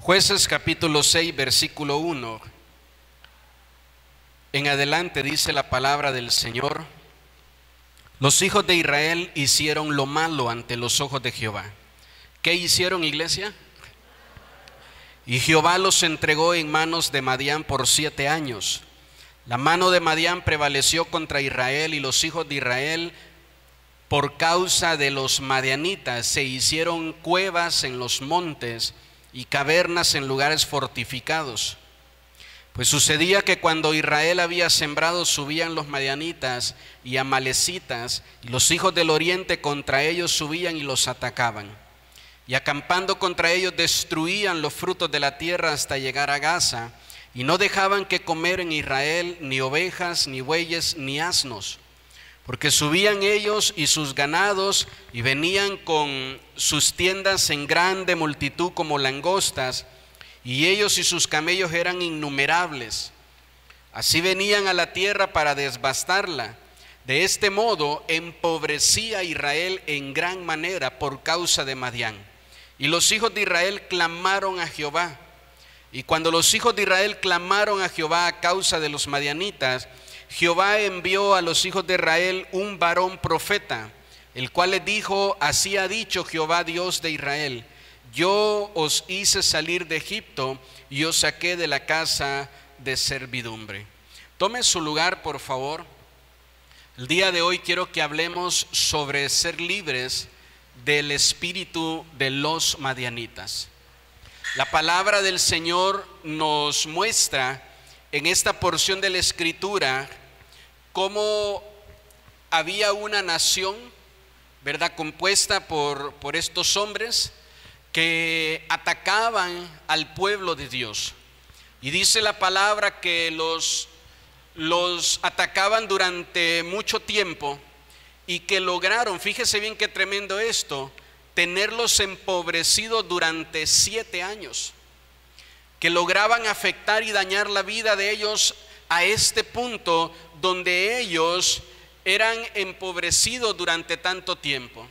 Jueces capítulo 6, versículo 1. En adelante dice la palabra del Señor: los hijos de Israel hicieron lo malo ante los ojos de Jehová. ¿Qué hicieron, iglesia? Y Jehová los entregó en manos de Madián por 7 años. La mano de Madián prevaleció contra Israel, y los hijos de Israel, por causa de los madianitas, se hicieron cuevas en los montes y cavernas en lugares fortificados. Pues sucedía que cuando Israel había sembrado, subían los madianitas y amalecitas, y los hijos del oriente contra ellos subían y los atacaban. Y acampando contra ellos destruían los frutos de la tierra hasta llegar a Gaza, y no dejaban que comer en Israel ni ovejas, ni bueyes, ni asnos. Porque subían ellos y sus ganados, y venían con sus tiendas en grande multitud como langostas, y ellos y sus camellos eran innumerables. Así venían a la tierra para devastarla. De este modo empobrecía Israel en gran manera por causa de Madián. Y los hijos de Israel clamaron a Jehová. Y cuando los hijos de Israel clamaron a Jehová a causa de los madianitas, Jehová envió a los hijos de Israel un varón profeta, el cual les dijo: así ha dicho Jehová, Dios de Israel: yo os hice salir de Egipto y os saqué de la casa de servidumbre. Tome su lugar, por favor. El día de hoy quiero que hablemos sobre ser libres del espíritu de los madianitas. La palabra del Señor nos muestra en esta porción de la Escritura cómo había una nación, ¿verdad?, compuesta por estos hombres que atacaban al pueblo de Dios. Y dice la palabra que los atacaban durante mucho tiempo, y que lograron, fíjese bien qué tremendo esto, tenerlos empobrecidos durante 7 años, que lograban afectar y dañar la vida de ellos a este punto donde ellos eran empobrecidos durante tanto tiempo.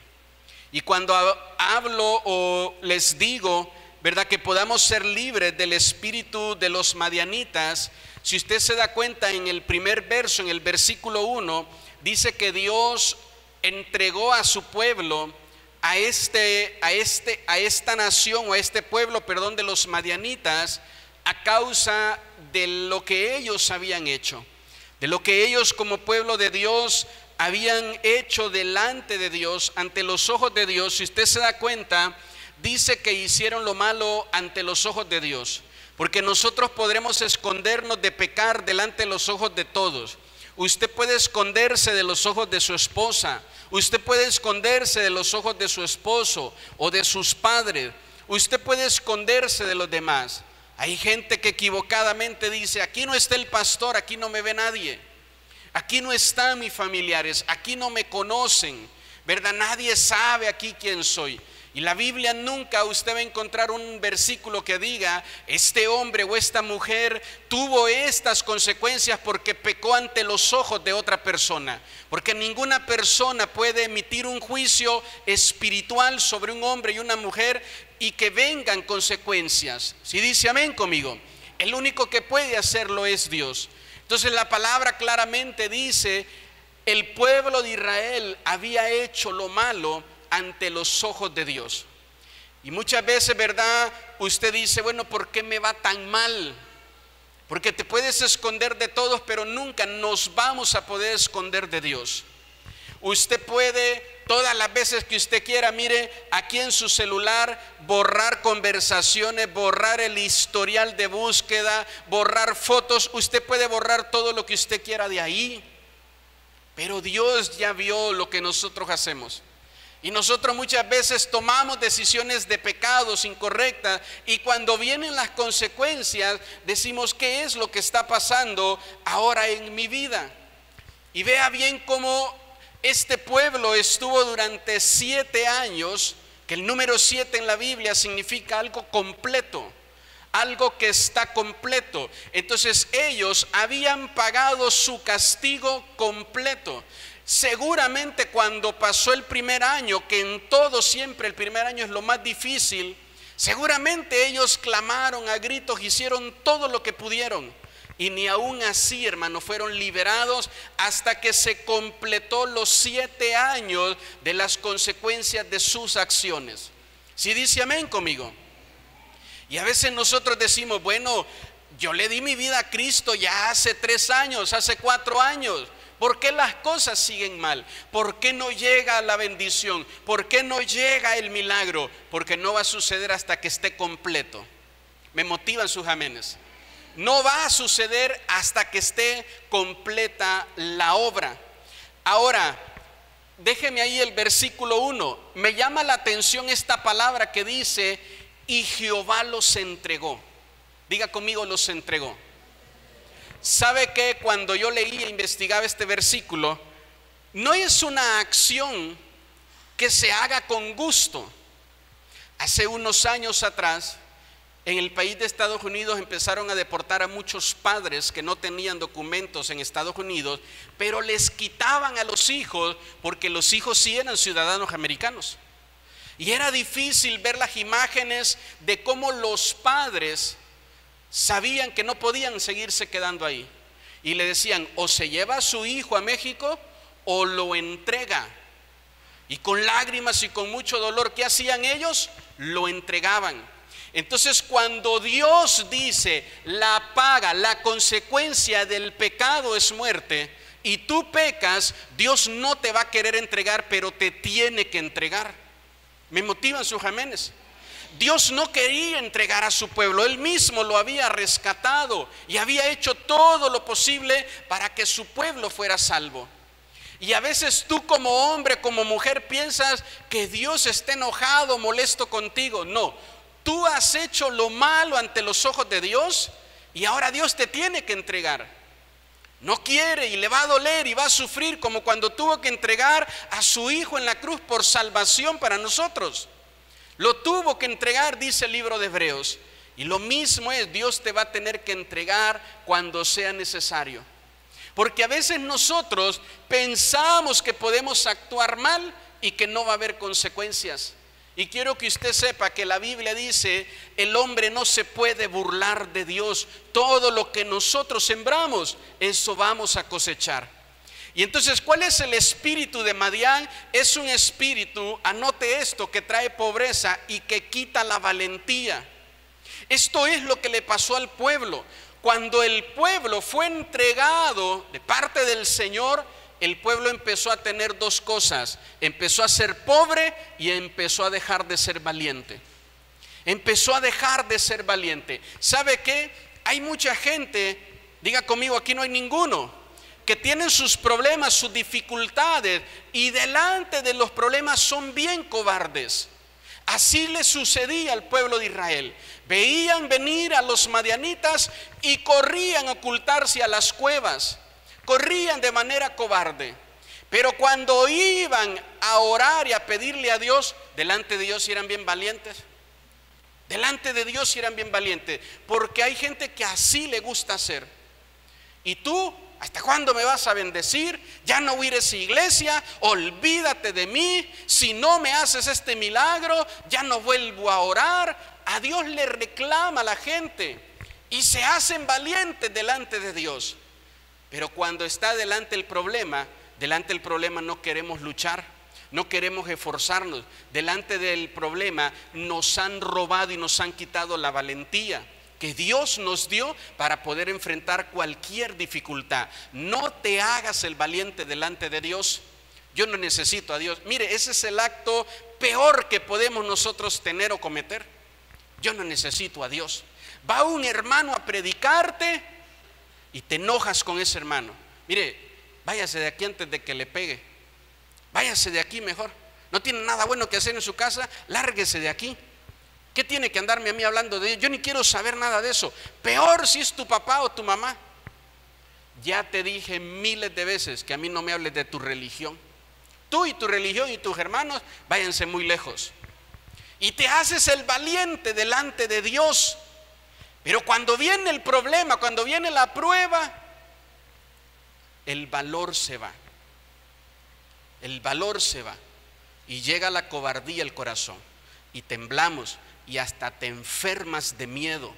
Y cuando hablo o les digo, ¿verdad?, que podamos ser libres del espíritu de los madianitas, si usted se da cuenta, en el primer verso, en el versículo 1, dice que Dios entregó a su pueblo, a esta nación, o a este pueblo, perdón, de los madianitas, a causa de lo que ellos habían hecho, de lo que ellos como pueblo de Dios habían hecho delante de Dios, ante los ojos de Dios. Si usted se da cuenta, dice que hicieron lo malo ante los ojos de Dios, porque nosotros podremos escondernos de pecar delante de los ojos de todos. Usted puede esconderse de los ojos de su esposa, usted puede esconderse de los ojos de su esposo o de sus padres, usted puede esconderse de los demás. Hay gente que equivocadamente dice: aquí no está el pastor, aquí no me ve nadie, aquí no están mis familiares, aquí no me conocen, ¿verdad? Nadie sabe aquí quién soy. Y la Biblia nunca usted va a encontrar un versículo que diga: este hombre o esta mujer tuvo estas consecuencias porque pecó ante los ojos de otra persona. Porque ninguna persona puede emitir un juicio espiritual sobre un hombre y una mujer y que vengan consecuencias. Si dice amén conmigo, el único que puede hacerlo es Dios. Entonces la palabra claramente dice: el pueblo de Israel había hecho lo malo ante los ojos de Dios. Y muchas veces, ¿verdad?, usted dice: bueno, ¿por qué me va tan mal? Porque te puedes esconder de todos, pero nunca nos vamos a poder esconder de Dios. Usted puede, todas las veces que usted quiera, mire, aquí en su celular, borrar conversaciones, borrar el historial de búsqueda, borrar fotos. Usted puede borrar todo lo que usted quiera de ahí, pero Dios ya vio lo que nosotros hacemos. Y nosotros muchas veces tomamos decisiones de pecados incorrectas, y cuando vienen las consecuencias decimos: ¿qué es lo que está pasando ahora en mi vida? Y vea bien cómo este pueblo estuvo durante 7 años, que el número 7 en la Biblia significa algo completo, algo que está completo. Entonces ellos habían pagado su castigo completo. Seguramente cuando pasó el primer año, que en todo siempre el primer año es lo más difícil, Seguramente ellos clamaron a gritos, hicieron todo lo que pudieron. Y ni aún así, hermano, fueron liberados hasta que se completó los 7 años de las consecuencias de sus acciones. ¿Sí dice amén conmigo? Y a veces nosotros decimos, bueno, yo le di mi vida a Cristo ya hace 3 años, hace 4 años. ¿Por qué las cosas siguen mal? ¿Por qué no llega la bendición? ¿Por qué no llega el milagro? Porque no va a suceder hasta que esté completo. Me motivan sus amenes. No va a suceder hasta que esté completa la obra. Ahora, déjeme ahí el versículo 1. Me llama la atención esta palabra que dice, y Jehová los entregó. Diga conmigo, los entregó. ¿Sabe que cuando yo leía e investigaba este versículo, no es una acción que se haga con gusto? Hace unos años atrás, en el país de Estados Unidos empezaron a deportar a muchos padres que no tenían documentos en Estados Unidos, pero les quitaban a los hijos porque los hijos sí eran ciudadanos americanos. Y era difícil ver las imágenes de cómo los padres sabían que no podían seguirse quedando ahí. Y le decían, o se lleva a su hijo a México o lo entrega. Y con lágrimas y con mucho dolor, ¿qué hacían ellos? Lo entregaban. Entonces, cuando Dios dice, la paga, la consecuencia del pecado es muerte, y tú pecas, Dios no te va a querer entregar, pero te tiene que entregar. ¿Me motivan sus amenes? Dios no quería entregar a su pueblo, Él mismo lo había rescatado y había hecho todo lo posible para que su pueblo fuera salvo. Y a veces tú como hombre, como mujer, piensas que Dios está enojado, molesto contigo. No, tú has hecho lo malo ante los ojos de Dios y ahora Dios te tiene que entregar. No quiere y le va a doler y va a sufrir, como cuando tuvo que entregar a su hijo en la cruz por salvación para nosotros. Lo tuvo que entregar, dice el libro de Hebreos. Y lo mismo es, Dios te va a tener que entregar cuando sea necesario. Porque a veces nosotros pensamos que podemos actuar mal y que no va a haber consecuencias. Y quiero que usted sepa que la Biblia dice, el hombre no se puede burlar de Dios. Todo lo que nosotros sembramos, eso vamos a cosechar. Y entonces, ¿cuál es el espíritu de Madián? Es un espíritu, anote esto, que trae pobreza y que quita la valentía. Esto es lo que le pasó al pueblo. Cuando el pueblo fue entregado de parte del Señor, el pueblo empezó a tener 2 cosas. Empezó a ser pobre y empezó a dejar de ser valiente. Empezó a dejar de ser valiente. ¿Sabe qué? Hay mucha gente, diga conmigo, aquí no hay ninguno, que tienen sus problemas, sus dificultades, y delante de los problemas son bien cobardes. Así le sucedía al pueblo de Israel. Veían venir a los madianitas y corrían a ocultarse a las cuevas. Corrían de manera cobarde. Pero cuando iban a orar y a pedirle a Dios, delante de Dios sí eran bien valientes. Delante de Dios sí eran bien valientes. Porque hay gente que así le gusta hacer. Y tú, ¿hasta cuándo me vas a bendecir? Ya no voy a ir a esa iglesia, olvídate de mí. Si no me haces este milagro, ya no vuelvo a orar. A Dios le reclama la gente y se hacen valientes delante de Dios. Pero cuando está delante el problema no queremos luchar, no queremos esforzarnos. Delante del problema nos han robado y nos han quitado la valentía que Dios nos dio para poder enfrentar cualquier dificultad. No te hagas el valiente delante de Dios. Yo no necesito a Dios. Mire, ese es el acto peor que podemos nosotros tener o cometer. Yo no necesito a Dios. Va un hermano a predicarte y te enojas con ese hermano. Mire, váyase de aquí antes de que le pegue. Váyase de aquí mejor. No tiene nada bueno que hacer en su casa, lárguese de aquí. ¿Qué tiene que andarme a mí hablando de ello? Yo ni quiero saber nada de eso. Peor si es tu papá o tu mamá. Ya te dije miles de veces que a mí no me hables de tu religión. Tú y tu religión y tus hermanos, váyanse muy lejos. Y te haces el valiente delante de Dios. Pero cuando viene el problema, cuando viene la prueba, el valor se va. El valor se va. Y llega la cobardía al corazón. Y temblamos. y hasta te enfermas de miedo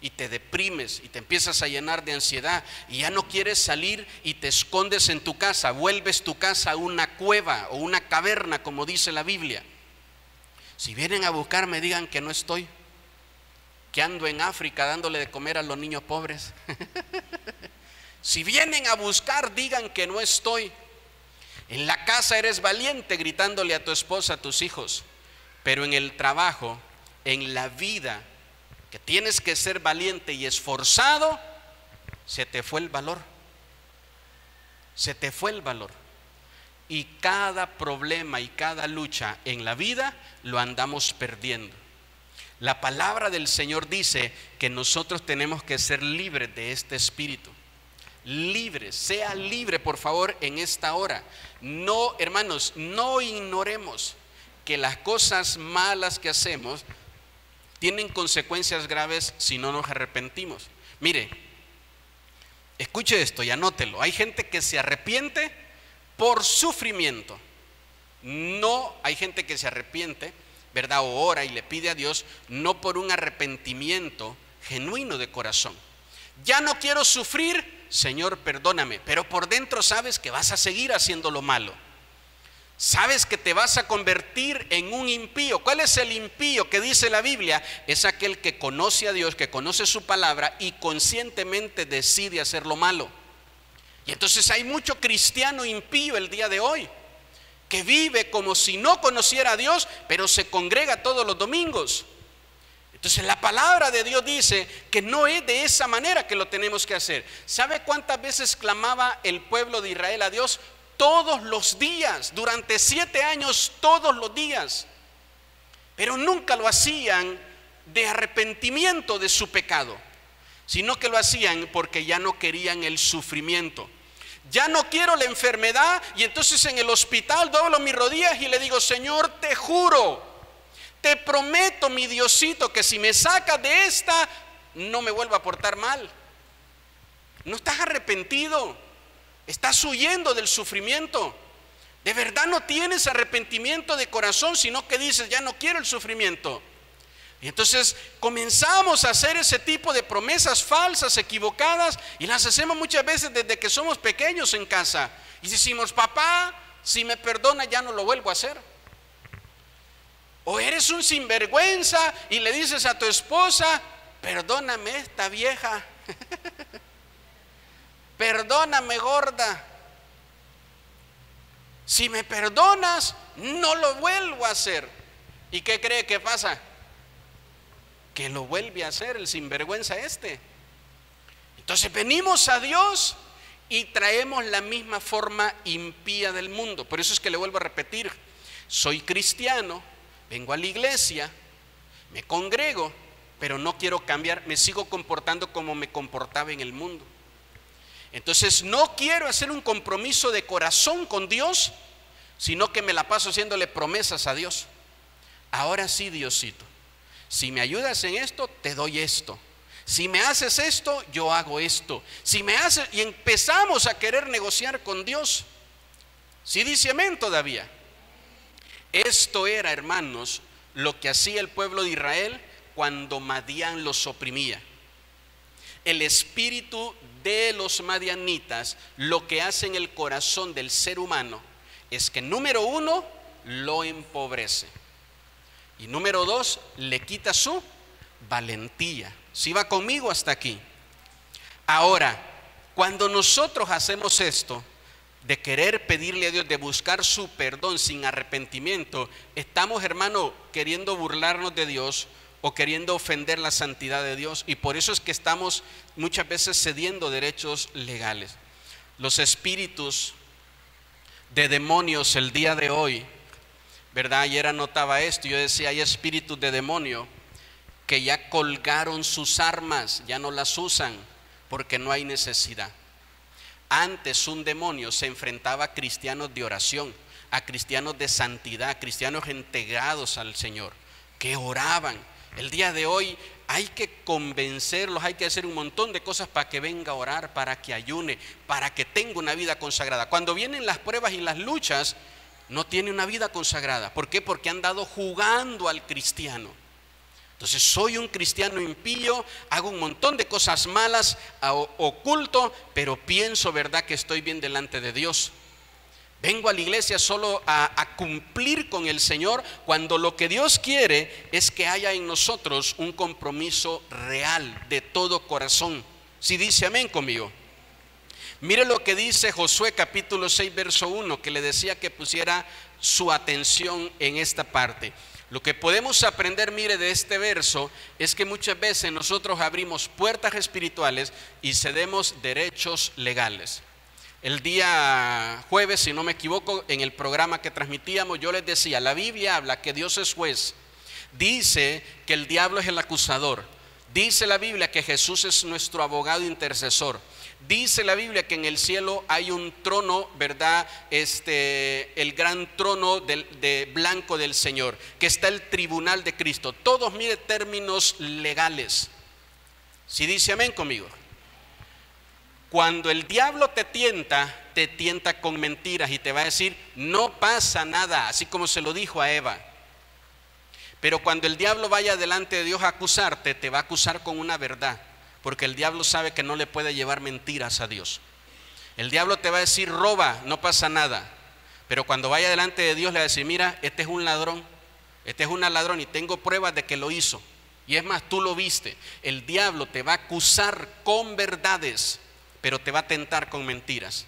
y te deprimes y te empiezas a llenar de ansiedad y ya no quieres salir y te escondes en tu casa, vuelves tu casa una cueva o una caverna, como dice la Biblia. Si vienen a buscarme, digan que no estoy, que ando en África dándole de comer a los niños pobres. Si vienen a buscar, digan que no estoy. En la casa eres valiente gritándole a tu esposa, a tus hijos, pero en el trabajo, en la vida, que tienes que ser valiente y esforzado, se te fue el valor. Se te fue el valor. Y cada problema y cada lucha en la vida lo andamos perdiendo. La palabra del Señor dice que nosotros tenemos que ser libres de este espíritu. Libre, sea libre por favor en esta hora. No, hermanos, no ignoremos que las cosas malas que hacemos tienen consecuencias graves si no nos arrepentimos. Mire, escuche esto y anótelo. Hay gente que se arrepiente por sufrimiento. No, hay gente que se arrepiente, ¿verdad? O ora y le pide a Dios, no por un arrepentimiento genuino de corazón. Ya no quiero sufrir, Señor, perdóname, pero por dentro sabes que vas a seguir haciendo lo malo. Sabes que te vas a convertir en un impío. ¿Cuál es el impío que dice la Biblia? Es aquel que conoce a Dios, que conoce su palabra y conscientemente decide hacer lo malo. Y entonces hay mucho cristiano impío el día de hoy, que vive como si no conociera a Dios, pero se congrega todos los domingos. Entonces la palabra de Dios dice que no es de esa manera que lo tenemos que hacer. ¿Sabe cuántas veces clamaba el pueblo de Israel a Dios? Todos los días, durante 7 años, todos los días. Pero nunca lo hacían de arrepentimiento de su pecado, sino que lo hacían porque ya no querían el sufrimiento. Ya no quiero la enfermedad, y entonces en el hospital doblo mis rodillas y le digo, Señor, te juro, te prometo, mi Diosito, que si me sacas de esta, no me vuelvo a portar mal. No estás arrepentido, estás huyendo del sufrimiento. De verdad no tienes arrepentimiento de corazón, sino que dices, ya no quiero el sufrimiento. Y entonces comenzamos a hacer ese tipo de promesas falsas, equivocadas, y las hacemos muchas veces desde que somos pequeños en casa. Y decimos, papá, si me perdona ya no lo vuelvo a hacer. O eres un sinvergüenza y le dices a tu esposa, perdóname esta vieja, perdóname gorda, si me perdonas no lo vuelvo a hacer. ¿Y qué cree que pasa? Que lo vuelve a hacer el sinvergüenza este. Entonces venimos a Dios y traemos la misma forma impía del mundo. Por eso es que le vuelvo a repetir, soy cristiano, vengo a la iglesia, me congrego, pero no quiero cambiar, me sigo comportando como me comportaba en el mundo. Entonces no quiero hacer un compromiso de corazón con Dios, sino que me la paso haciéndole promesas a Dios. Ahora sí, Diosito, si me ayudas en esto, te doy esto. Si me haces esto, yo hago esto. Si me haces, y empezamos a querer negociar con Dios. Sí dice amén todavía. Esto era, hermanos, lo que hacía el pueblo de Israel cuando Madián los oprimía. El espíritu de los madianitas lo que hace en el corazón del ser humano es que, número 1, lo empobrece. Y número 2, le quita su valentía. ¿Sí va conmigo hasta aquí? Ahora, cuando nosotros hacemos esto, de querer pedirle a Dios, de buscar su perdón sin arrepentimiento, estamos, hermano, queriendo burlarnos de Dios o queriendo ofender la santidad de Dios, y por eso es que estamos muchas veces cediendo derechos legales. Los espíritus de demonios el día de hoy, ¿verdad? Ayer anotaba esto, yo decía, hay espíritus de demonio que ya colgaron sus armas, ya no las usan porque no hay necesidad. Antes un demonio se enfrentaba a cristianos de oración, a cristianos de santidad, a cristianos entregados al Señor, que oraban. El día de hoy hay que convencerlos, hay que hacer un montón de cosas para que venga a orar, para que ayune, para que tenga una vida consagrada. Cuando vienen las pruebas y las luchas, no tiene una vida consagrada. ¿Por qué? Porque han dado jugando al cristiano. Entonces soy un cristiano impío, hago un montón de cosas malas, oculto, pero pienso, ¿verdad?, que estoy bien delante de Dios. Vengo a la iglesia solo a cumplir con el Señor, cuando lo que Dios quiere es que haya en nosotros un compromiso real de todo corazón. Si dice amén conmigo. Mire lo que dice Josué capítulo 6 verso 1, que le decía que pusiera su atención en esta parte. Lo que podemos aprender, mire, de este verso es que muchas veces nosotros abrimos puertas espirituales y cedemos derechos legales. El día jueves, si no me equivoco, en el programa que transmitíamos, yo les decía, la Biblia habla que Dios es juez, dice que el diablo es el acusador, dice la Biblia que Jesús es nuestro abogado intercesor. Dice la Biblia que en el cielo hay un trono, ¿verdad? El gran trono de blanco del Señor, que está el tribunal de Cristo. Todos, mire, términos legales. Si dice amén conmigo. Cuando el diablo te tienta con mentiras y te va a decir, no pasa nada, así como se lo dijo a Eva. Pero cuando el diablo vaya delante de Dios a acusarte, te va a acusar con una verdad. Porque el diablo sabe que no le puede llevar mentiras a Dios. El diablo te va a decir, roba, no pasa nada. Pero cuando vaya delante de Dios le va a decir, mira, este es un ladrón, este es una ladrón y tengo pruebas de que lo hizo. Y es más, tú lo viste. El diablo te va a acusar con verdades, pero te va a tentar con mentiras.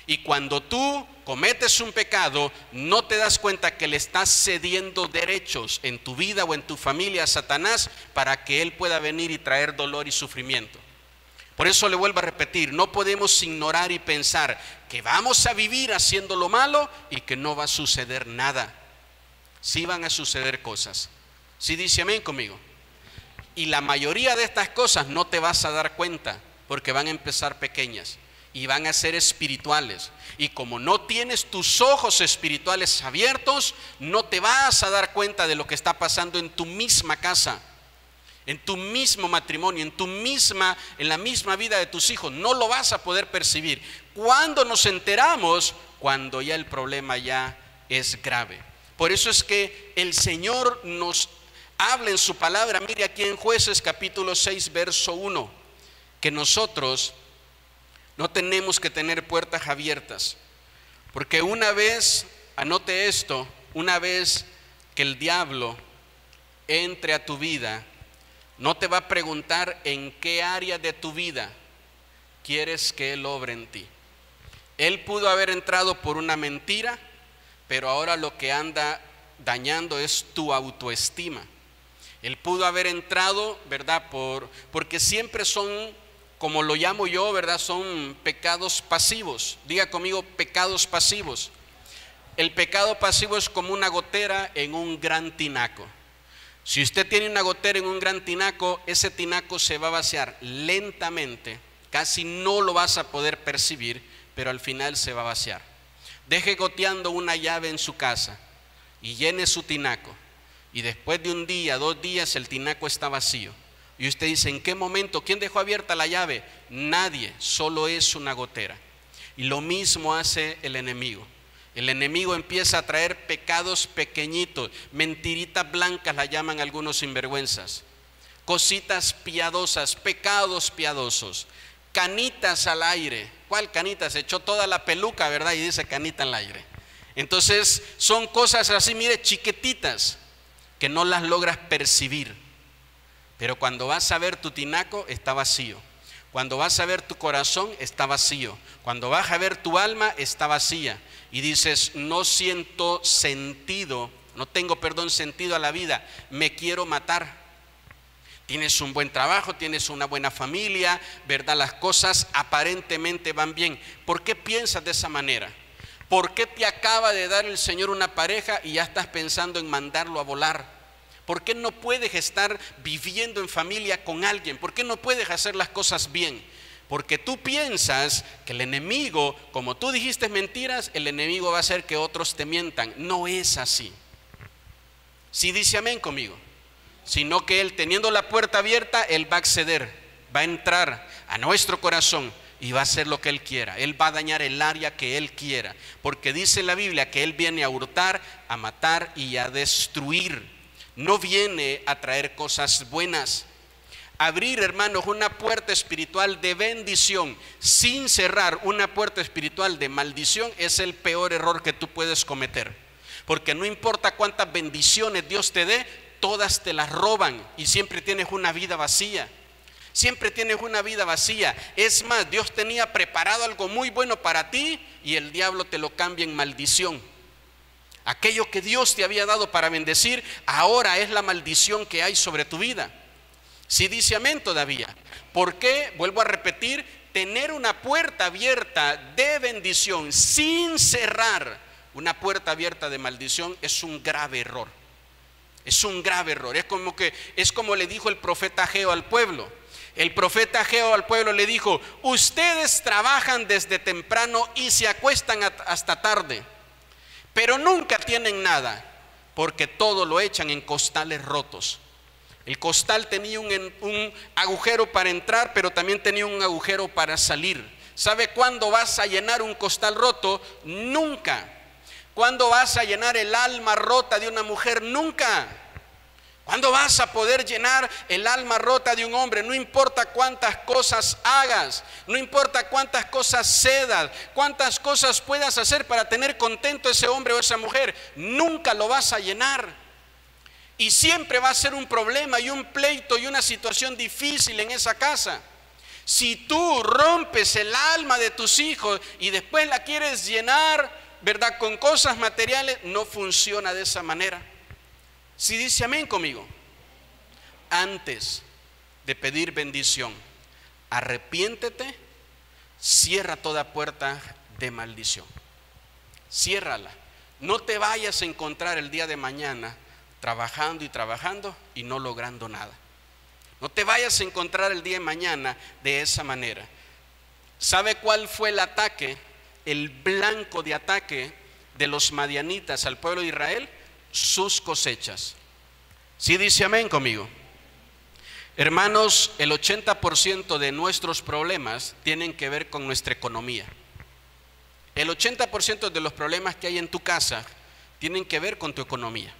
Y cuando tú cometes un pecado, no te das cuenta que le estás cediendo derechos en tu vida o en tu familia a Satanás para que él pueda venir y traer dolor y sufrimiento. Por eso le vuelvo a repetir, no podemos ignorar y pensar que vamos a vivir haciendo lo malo y que no va a suceder nada. Sí van a suceder cosas. Sí dice amén conmigo. Y la mayoría de estas cosas no te vas a dar cuenta porque van a empezar pequeñas. Y van a ser espirituales. Y como no tienes tus ojos espirituales abiertos, no te vas a dar cuenta de lo que está pasando en tu misma casa, en tu mismo matrimonio, en la misma vida de tus hijos. No lo vas a poder percibir. ¿Cuándo nos enteramos? Cuando ya el problema ya es grave. Por eso es que el Señor nos habla en su palabra. Mire aquí en Jueces capítulo 6 verso 1, que nosotros no tenemos que tener puertas abiertas, porque una vez, anote esto, una vez que el diablo entre a tu vida, no te va a preguntar en qué área de tu vida quieres que él obre en ti. Él pudo haber entrado por una mentira, pero ahora lo que anda dañando es tu autoestima. Él pudo haber entrado, ¿verdad? Porque siempre son, como lo llamo yo, ¿verdad? Son pecados pasivos. Diga conmigo, pecados pasivos. El pecado pasivo es como una gotera en un gran tinaco. Si usted tiene una gotera en un gran tinaco, ese tinaco se va a vaciar lentamente, casi no lo vas a poder percibir, pero al final se va a vaciar. Deje goteando una llave en su casa y llene su tinaco, y después de un día, 2 días, el tinaco está vacío. Y usted dice, ¿en qué momento? ¿Quién dejó abierta la llave? Nadie, solo es una gotera. Y lo mismo hace el enemigo. El enemigo empieza a traer pecados pequeñitos, mentiritas blancas la llaman algunos sinvergüenzas, cositas piadosas, pecados piadosos, canitas al aire. ¿Cuál canita? Se echó toda la peluca, ¿verdad? Y dice canita al aire. Entonces son cosas así, mire, chiquititas, que no las logras percibir. Pero cuando vas a ver tu tinaco, está vacío. Cuando vas a ver tu corazón, está vacío. Cuando vas a ver tu alma, está vacía. Y dices, no siento sentido, no tengo, sentido a la vida, me quiero matar. Tienes un buen trabajo, tienes una buena familia, ¿verdad? Las cosas aparentemente van bien. ¿Por qué piensas de esa manera? ¿Por qué te acaba de dar el Señor una pareja y ya estás pensando en mandarlo a volar? ¿Por qué no puedes estar viviendo en familia con alguien? ¿Por qué no puedes hacer las cosas bien? Porque tú piensas que el enemigo, como tú dijiste mentiras, el enemigo va a hacer que otros te mientan. No es así. Sí dice amén conmigo. Sino que él, teniendo la puerta abierta, él va a acceder, va a entrar a nuestro corazón y va a hacer lo que él quiera. Él va a dañar el área que él quiera. Porque dice la Biblia que él viene a hurtar, a matar y a destruir. no viene a traer cosas buenas. Abrir, hermanos, una puerta espiritual de bendición sin cerrar una puerta espiritual de maldición es el peor error que tú puedes cometer. Porque no importa cuántas bendiciones Dios te dé, todas te las roban y siempre tienes una vida vacía. Siempre tienes una vida vacía. Es más, Dios tenía preparado algo muy bueno para ti y el diablo te lo cambia en maldición. Aquello que Dios te había dado para bendecir, ahora es la maldición que hay sobre tu vida. Si dice amén todavía. ¿Por qué? Vuelvo a repetir, tener una puerta abierta de bendición sin cerrar una puerta abierta de maldición es un grave error. Es un grave error. Es como le dijo el profeta Ageo al pueblo. El profeta Ageo al pueblo le dijo: ustedes trabajan desde temprano y se acuestan hasta tarde, pero nunca tienen nada, porque todo lo echan en costales rotos. El costal tenía un agujero para entrar, pero también tenía un agujero para salir. ¿Sabe cuándo vas a llenar un costal roto? Nunca. ¿Cuándo vas a llenar el alma rota de una mujer? Nunca. ¿Cuándo vas a poder llenar el alma rota de un hombre? No importa cuántas cosas hagas, no importa cuántas cosas cedas, cuántas cosas puedas hacer para tener contento a ese hombre o esa mujer, nunca lo vas a llenar. Y siempre va a ser un problema y un pleito y una situación difícil en esa casa. Si tú rompes el alma de tus hijos y después la quieres llenar, ¿verdad?, con cosas materiales, no funciona de esa manera. Si dice amén conmigo. Antes de pedir bendición, arrepiéntete, cierra toda puerta de maldición. Ciérrala. No te vayas a encontrar el día de mañana trabajando y trabajando y no logrando nada. No te vayas a encontrar el día de mañana de esa manera. ¿Sabe cuál fue el ataque, el blanco de ataque de los madianitas al pueblo de Israel? Sus cosechas. ¿Sí dice amén conmigo? Hermanos, el 80% de nuestros problemas tienen que ver con nuestra economía. El 80% de los problemas que hay en tu casa tienen que ver con tu economía.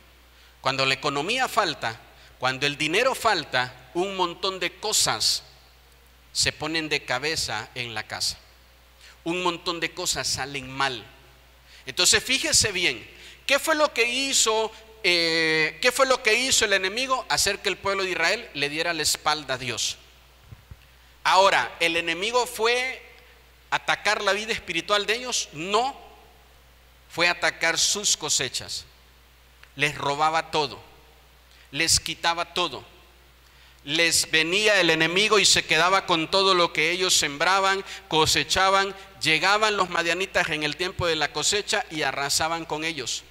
Cuando la economía falta, cuando el dinero falta, un montón de cosas se ponen de cabeza en la casa. Un montón de cosas salen mal. Entonces fíjese bien, ¿qué fue lo que hizo el enemigo? Hacer que el pueblo de Israel le diera la espalda a Dios. Ahora, ¿el enemigo fue atacar la vida espiritual de ellos? No, fue atacar sus cosechas. Les robaba todo, les quitaba todo. Les venía el enemigo y se quedaba con todo lo que ellos sembraban, cosechaban. Llegaban los madianitas en el tiempo de la cosecha y arrasaban con ellos.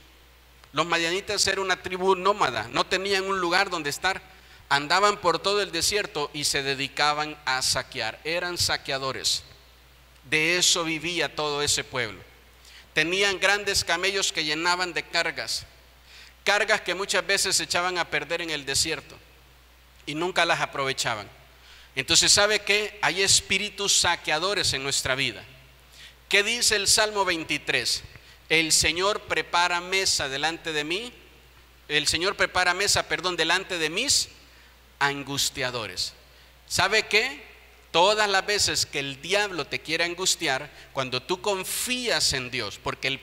Los madianitas eran una tribu nómada, no tenían un lugar donde estar. Andaban por todo el desierto y se dedicaban a saquear. Eran saqueadores. De eso vivía todo ese pueblo. Tenían grandes camellos que llenaban de cargas. Cargas que muchas veces se echaban a perder en el desierto y nunca las aprovechaban. Entonces, ¿sabe qué? Hay espíritus saqueadores en nuestra vida. ¿Qué dice el Salmo 23? El Señor prepara mesa delante de mí. El Señor prepara mesa, delante de mis angustiadores. ¿Sabe qué? Todas las veces que el diablo te quiere angustiar, cuando tú confías en Dios, porque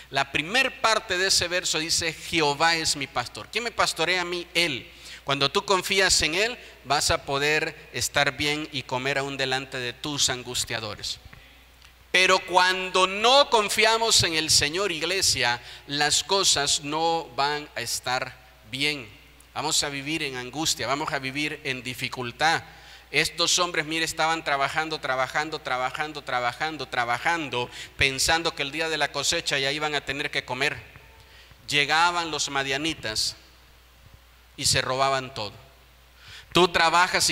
la primer parte de ese verso dice: Jehová es mi pastor. ¿Quién me pastorea a mí? Él. Cuando tú confías en Él, vas a poder estar bien y comer aún delante de tus angustiadores. Pero cuando no confiamos en el Señor, iglesia, las cosas no van a estar bien. Vamos a vivir en angustia, vamos a vivir en dificultad. Estos hombres, mire, estaban trabajando, pensando que el día de la cosecha ya iban a tener que comer. Llegaban los madianitas y se robaban todo. Tú trabajas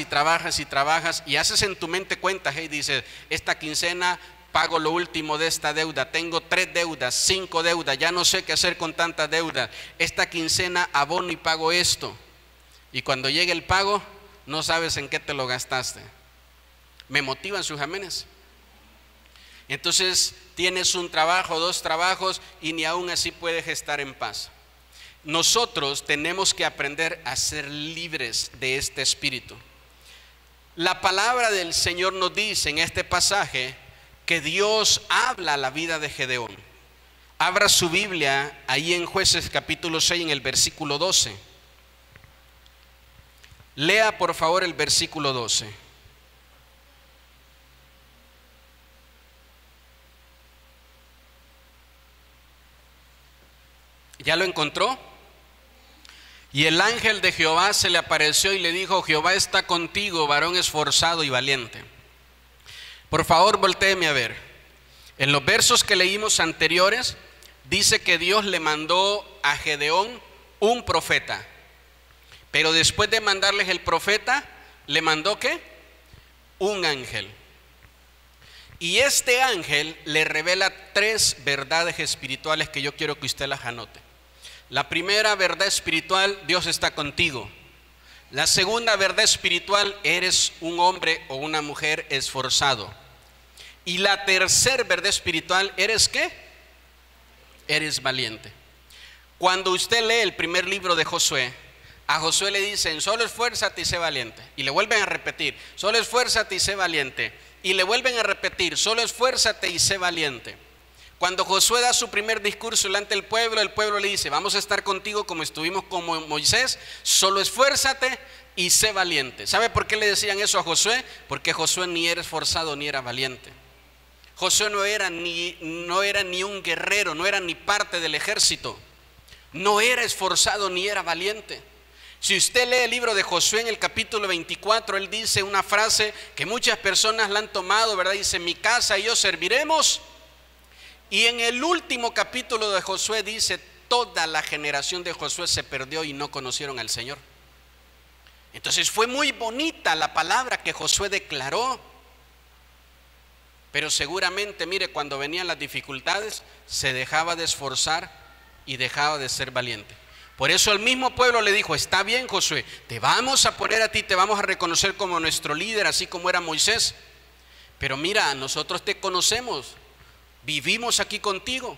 y haces en tu mente cuentas y dices: esta quincena pago lo último de esta deuda, tengo 3 deudas, 5 deudas, ya no sé qué hacer con tantas deudas. Esta quincena abono y pago esto. Y cuando llegue el pago, no sabes en qué te lo gastaste. ¿Me motivan sus amenes? Entonces tienes un trabajo, 2 trabajos y ni aún así puedes estar en paz. nosotros tenemos que aprender a ser libres de este espíritu. La palabra del Señor nos dice en este pasaje que Dios habla a la vida de Gedeón. Abra su Biblia ahí en Jueces capítulo 6 en el versículo 12. Lea por favor el versículo 12. ¿Ya lo encontró? Y el ángel de Jehová se le apareció y le dijo: Jehová está contigo, varón esforzado y valiente. Por favor, voltéeme a ver. En los versos que leímos anteriores, dice que Dios le mandó a Gedeón un profeta. Pero después de mandarles el profeta, ¿le mandó qué? Un ángel. Y este ángel le revela 3 verdades espirituales que yo quiero que usted las anote. La primera verdad espiritual: Dios está contigo. La segunda verdad espiritual: eres un hombre o una mujer esforzado. Y la tercera verdad espiritual: ¿eres qué? Eres valiente. Cuando usted lee el primer libro de Josué, a Josué le dicen: solo esfuérzate y sé valiente. Y le vuelven a repetir: solo esfuérzate y sé valiente. Y le vuelven a repetir: solo esfuérzate y sé valiente. Cuando Josué da su primer discurso delante del pueblo, el pueblo le dice: vamos a estar contigo como estuvimos con Moisés, solo esfuérzate y sé valiente. ¿Sabe por qué le decían eso a Josué? Porque Josué ni era esforzado ni era valiente. Josué no era ni un guerrero, no era ni parte del ejército, no era esforzado ni era valiente. Si usted lee el libro de Josué en el capítulo 24, él dice una frase que muchas personas la han tomado, ¿verdad? Dice: mi casa y yo serviremos. Y en el último capítulo de Josué dice: toda la generación de Josué se perdió y no conocieron al Señor. Entonces fue muy bonita la palabra que Josué declaró. Pero seguramente, mire, cuando venían las dificultades, se dejaba de esforzar y dejaba de ser valiente. Por eso el mismo pueblo le dijo: está bien, Josué, te vamos a poner a ti, te vamos a reconocer como nuestro líder, así como era Moisés. Pero mira, nosotros te conocemos, vivimos aquí contigo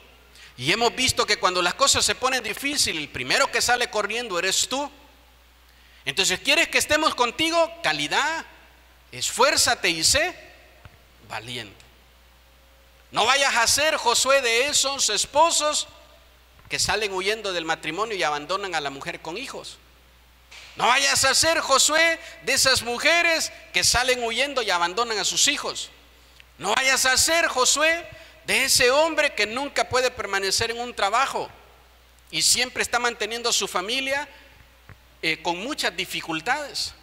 y hemos visto que cuando las cosas se ponen difíciles, el primero que sale corriendo eres tú. Entonces, ¿quieres que estemos contigo? Calidad, esfuérzate y sé valiente. No vayas a ser, Josué, de esos esposos que salen huyendo del matrimonio y abandonan a la mujer con hijos. No vayas a ser, Josué, de esas mujeres que salen huyendo y abandonan a sus hijos. No vayas a ser, Josué, de ese hombre que nunca puede permanecer en un trabajo y siempre está manteniendo a su familia con muchas dificultades.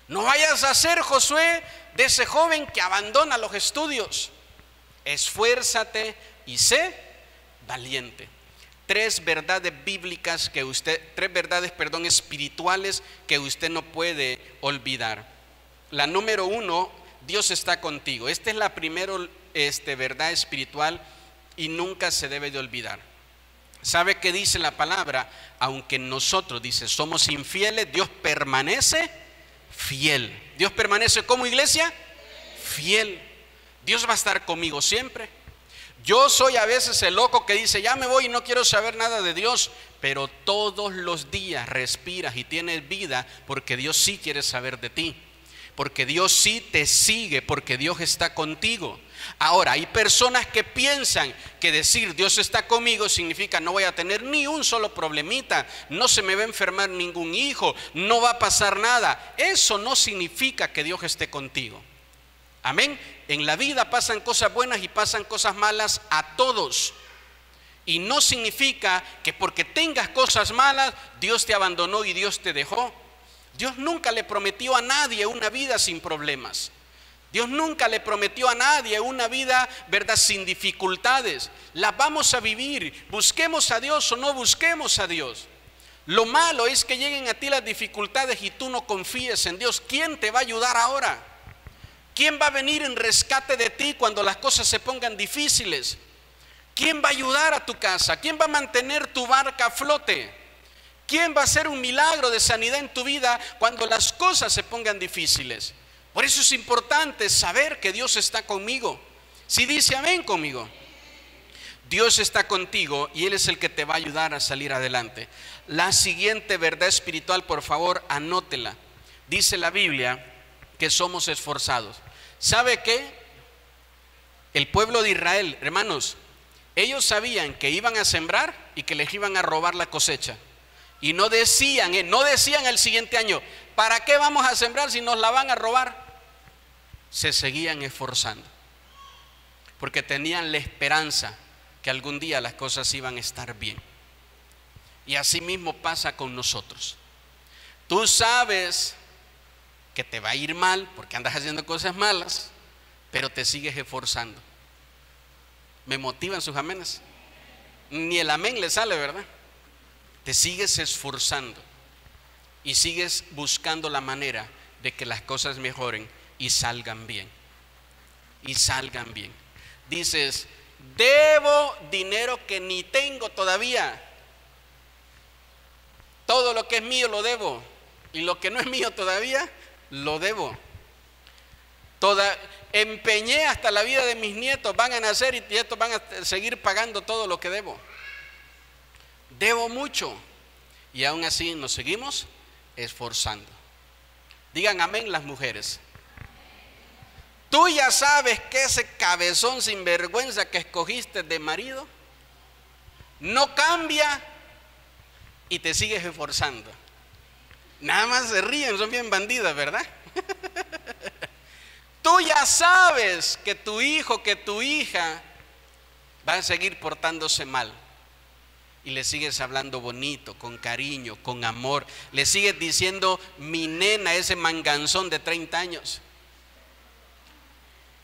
No vayas a ser, Josué, de ese joven que abandona los estudios. Esfuérzate y sé valiente. 3 verdades bíblicas que usted, 3 verdades, espirituales que usted no puede olvidar. La número 1, Dios está contigo. Esta es la primera verdad espiritual y nunca se debe de olvidar. ¿Sabe qué dice la palabra? Aunque nosotros, dice, somos infieles, Dios permanece fiel. Dios permanece como iglesia, fiel. Dios va a estar conmigo siempre. Yo soy a veces el loco que dice: ya me voy y no quiero saber nada de Dios. Pero todos los días respiras y tienes vida porque Dios sí quiere saber de ti. Porque Dios sí te sigue, porque Dios está contigo. Ahora, hay personas que piensan que decir Dios está conmigo significa no voy a tener ni un solo problemita, no se me va a enfermar ningún hijo, no va a pasar nada. Eso no significa que Dios esté contigo. Amén. En la vida pasan cosas buenas y pasan cosas malas a todos. Y no significa que porque tengas cosas malas, Dios te abandonó y Dios te dejó. Dios nunca le prometió a nadie una vida sin problemas. Dios nunca le prometió a nadie una vida, ¿verdad?, sin dificultades. Las vamos a vivir, busquemos a Dios o no busquemos a Dios. Lo malo es que lleguen a ti las dificultades y tú no confíes en Dios. ¿Quién te va a ayudar ahora? ¿Quién va a venir en rescate de ti cuando las cosas se pongan difíciles? ¿Quién va a ayudar a tu casa? ¿Quién va a mantener tu barca a flote? ¿Quién va a hacer un milagro de sanidad en tu vida cuando las cosas se pongan difíciles? Por eso es importante saber que Dios está conmigo. Si dice amén conmigo. Dios está contigo y Él es el que te va a ayudar a salir adelante. La siguiente verdad espiritual, por favor, anótela. Dice la Biblia que somos esforzados. ¿Sabe qué? El pueblo de Israel, hermanos, ellos sabían que iban a sembrar y que les iban a robar la cosecha. Y no decían el siguiente año, ¿para qué vamos a sembrar si nos la van a robar? Se seguían esforzando, porque tenían la esperanza que algún día las cosas iban a estar bien. Y así mismo pasa con nosotros. Tú sabes que te va a ir mal porque andas haciendo cosas malas, pero te sigues esforzando. ¿Me motivan sus amenes? Ni el amén le sale, ¿verdad? Te sigues esforzando y sigues buscando la manera de que las cosas mejoren y salgan bien. Y salgan bien. Dices, debo dinero que ni tengo todavía. Todo lo que es mío lo debo, y lo que no es mío todavía lo debo. Empeñé hasta la vida de mis nietos, van a nacer y estos van a seguir pagando todo lo que debo. Debo mucho y aún así nos seguimos esforzando. Digan amén las mujeres. Tú ya sabes que ese cabezón sinvergüenza que escogiste de marido no cambia y te sigues esforzando. Nada más se ríen, son bien bandidas, ¿verdad? Tú ya sabes que tu hijo, que tu hija va a seguir portándose mal y le sigues hablando bonito, con cariño, con amor. Le sigues diciendo mi nena, ese manganzón de 30 años.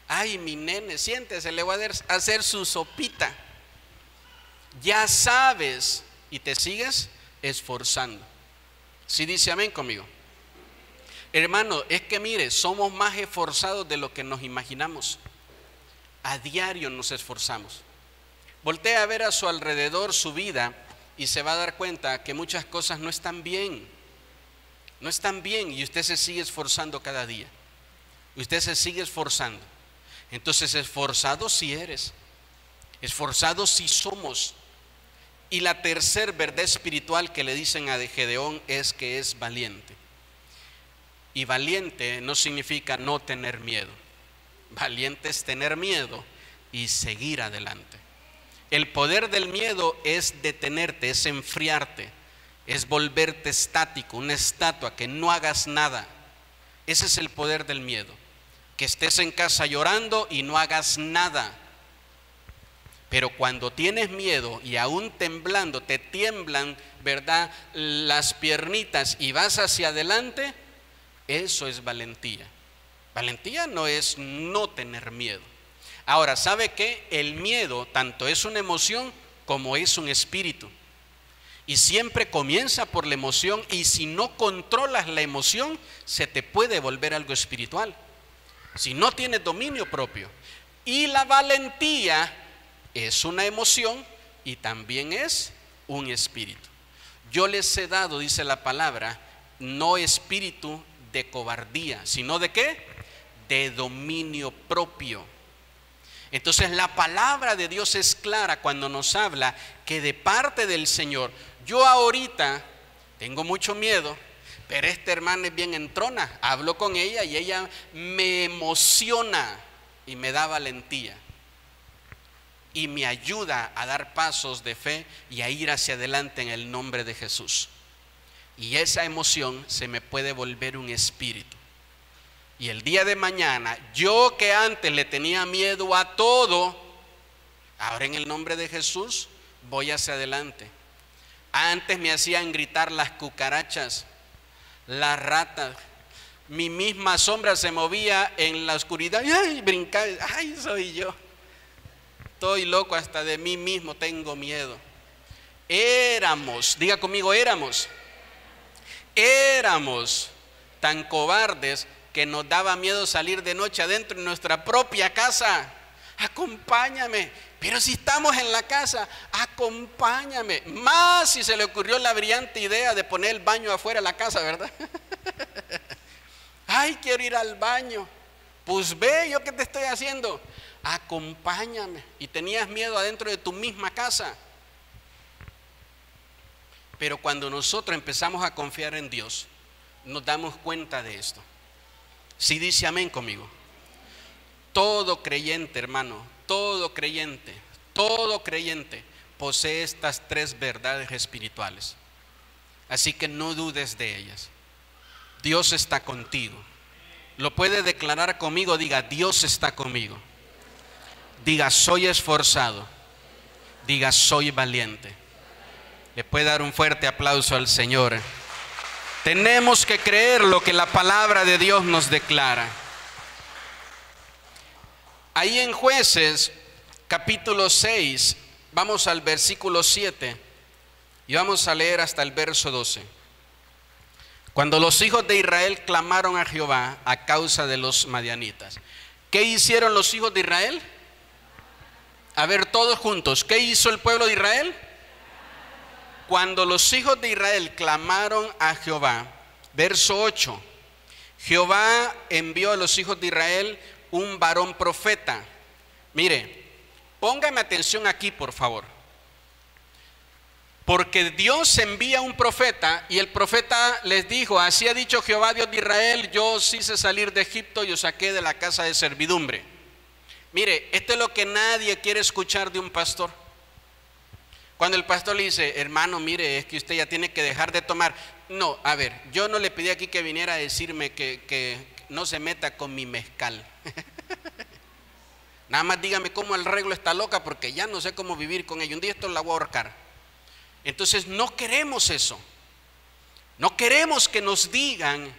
Ay, mi nene, siéntese, le voy a hacer su sopita. Ya sabes y te sigues esforzando. ¿Sí dice amén conmigo? Hermano, es que mire, somos más esforzados de lo que nos imaginamos. A diario nos esforzamos. Voltea a ver a su alrededor su vida y se va a dar cuenta que muchas cosas no están bien. No están bien y usted se sigue esforzando cada día. Usted se sigue esforzando. Entonces, esforzado sí eres. Esforzados sí somos. Y la tercera verdad espiritual que le dicen a Gedeón es que es valiente. Y valiente no significa no tener miedo. Valiente es tener miedo y seguir adelante. El poder del miedo es detenerte, es enfriarte, es volverte estático, una estatua, que no hagas nada. Ese es el poder del miedo. Que estés en casa llorando y no hagas nada. Pero cuando tienes miedo y aún temblando, te tiemblan, ¿verdad?, las piernitas y vas hacia adelante, eso es valentía. Valentía no es no tener miedo. Ahora, ¿sabe qué? El miedo tanto es una emoción como es un espíritu. Y siempre comienza por la emoción, y si no controlas la emoción, se te puede volver algo espiritual. Si no tienes dominio propio. Y la valentía es una emoción y también es un espíritu. Yo les he dado, dice la palabra, no espíritu de cobardía, sino ¿de qué? De dominio propio. Entonces la palabra de Dios es clara cuando nos habla que de parte del Señor, yo ahorita tengo mucho miedo, pero esta hermana es bien entrona, hablo con ella y ella me emociona y me da valentía y me ayuda a dar pasos de fe y a ir hacia adelante en el nombre de Jesús. Y esa emoción se me puede volver un espíritu. Y el día de mañana, yo que antes le tenía miedo a todo, ahora en el nombre de Jesús voy hacia adelante. Antes me hacían gritar las cucarachas, las ratas, mi misma sombra se movía en la oscuridad y ay, brincaba, ay, soy yo. Estoy loco hasta de mí mismo, tengo miedo. Éramos, diga conmigo, éramos tan cobardes que nos daba miedo salir de noche adentro en nuestra propia casa. Acompáñame, pero si estamos en la casa, acompáñame. Más si se le ocurrió la brillante idea de poner el baño afuera de la casa, ¿verdad? Ay, quiero ir al baño. Pues ve, ¿yo qué te estoy haciendo? acompáñame. Y tenías miedo adentro de tu misma casa. Pero cuando nosotros empezamos a confiar en Dios, nos damos cuenta de esto. Si dice amén conmigo. Todo creyente, hermano, todo creyente posee estas tres verdades espirituales. Así que no dudes de ellas. Dios está contigo. Lo puede declarar conmigo, diga, Dios está conmigo. Diga, soy esforzado. Diga, soy valiente. Le puede dar un fuerte aplauso al Señor. Tenemos que creer lo que la palabra de Dios nos declara. Ahí en Jueces, capítulo 6, vamos al versículo 7 y vamos a leer hasta el verso 12. Cuando los hijos de Israel clamaron a Jehová a causa de los madianitas, ¿qué hicieron los hijos de Israel? A ver, todos juntos, ¿qué hizo el pueblo de Israel? Cuando los hijos de Israel clamaron a Jehová, verso 8, Jehová envió a los hijos de Israel un varón profeta. Mire, póngame atención aquí, por favor. Porque Dios envía un profeta y el profeta les dijo, así ha dicho Jehová Dios de Israel, yo os hice salir de Egipto y os saqué de la casa de servidumbre. Mire, esto es lo que nadie quiere escuchar de un pastor. Cuando el pastor le dice, hermano, mire, es que usted ya tiene que dejar de tomar. No, a ver, yo no le pedí aquí que viniera a decirme que no se meta con mi mezcal. Nada más dígame cómo arreglo esta loca, porque ya no sé cómo vivir con ella. Un día esto la voy a ahorcar. Entonces no queremos eso. No queremos que nos digan